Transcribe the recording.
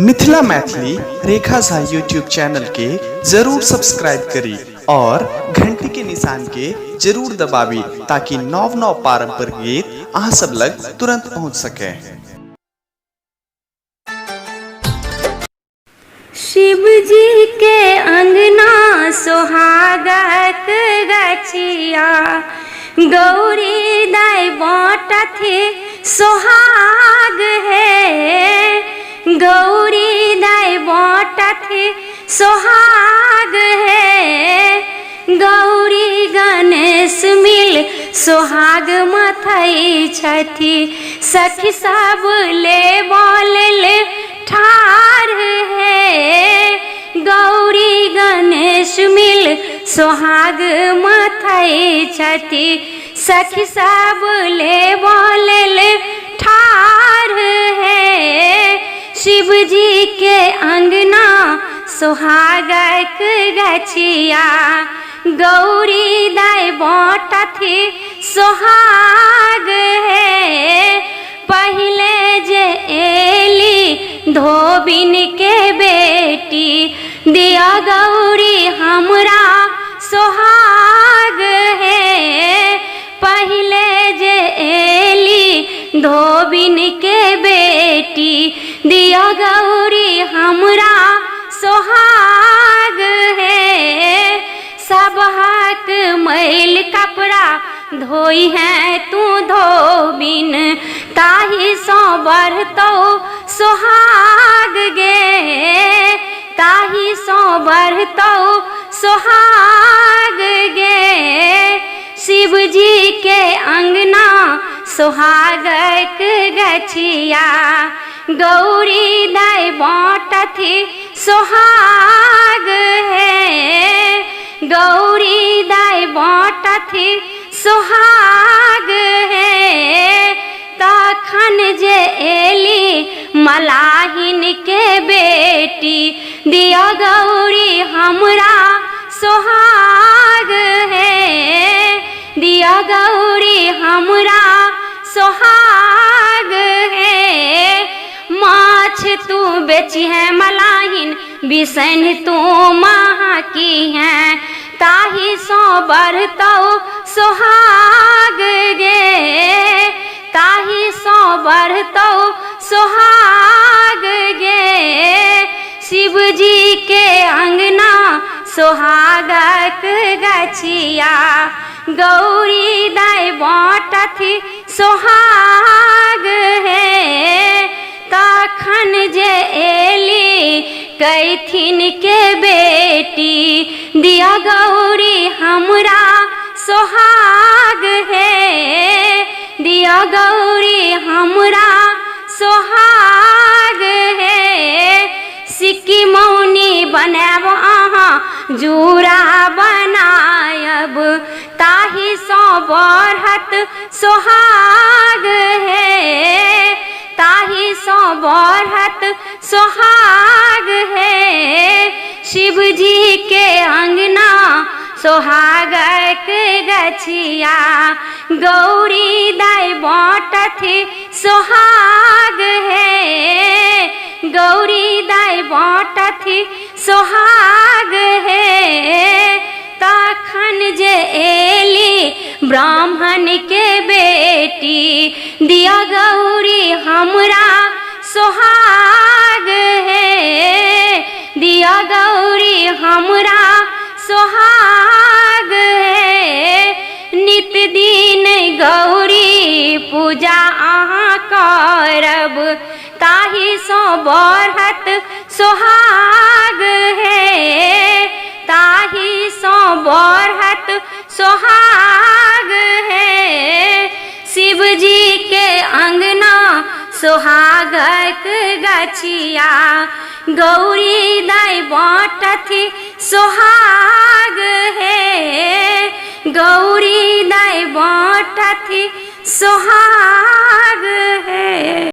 मिथिला मैथिली रेखा Jha YouTube channel के जरूर subscribe करी और घंटी के निशान के जरूर दबावी ताकि नव नव पारंपरिक गीत अहाँ सब लग तुरंत पहुंच सके। शिव जी के अंगना सोहागत गछिया गौरी दाई बाँटथे सोहाग है, गौरी दाई बाँटथे सोहाग है, गौरी गणेश मिल सोहाग मथई छथि सखी सब ले बोले ठार है, गौरी गणेश मिल सोहाग मथई छथि सखी सब ले बोले ठार है, शिव जी के अंगना सोहागक गछिया गौरी दाई बाँटथे सोहाग है, पहले जे एली धोबिन के बेटी दिया गौरी हमरा सोहाग है, पहले जे एली धोबिन के बेटी दिया गौरी हमरा सोहाग है, सबहक मैल कपड़ा धोई है तू धोबिन ताही सो बढ़तो सोहाग गे, ताही सो बढ़तो सोहाग गे, शिव जी के अंगना सोहागक गछिया गौरी दाई बाँटथे सोहाग है, गौरी दाई बाँटथे सोहाग है, तखन जे एली मलाहिन के बेटी दिया गौरी हमरा सोहाग है, दिया गौरी हमरा सोहाग है, माछ तू बेची है मलाहिन बिसन तू महा की है ताही सो बढ़तो सोहाग गे, ताही सो बढ़तो सोहाग गे, शिव जी के अंगना सोहागक गछिया गौरी दाई बाँटथे सोहाग है, तखन जे एली कैथिन के बेटी दिया गौरी हमरा सोहाग है, दिया गौरी हमरा सोहाग है, सिक्की मौनी बनाब अहाँ जूरा बनायब ताही सो बढ़त सोहाग है, ताही सो बढ़त सोहाग है, शिव जी के अंगना सोहागक गछिया गौरी दाई बाँटथे सोहाग है, गौरी दाई बाँटथे सोहाग है, तखन जे एली ब्राह्मण के बेटी दिया गौरी हमरा सोहाग है, दिया गौरी हमरा सोहाग है, नित दिन गौरी पूजा अहाँ करब ताही सो बढ़त सोहाग है, ताही सो बढ़त सोहाग है, शिव जी के अंगना सोहागक गछिया गौरी दाई बाँटथे सोहाग है, गौरी दाई बाँटथे सोहाग है।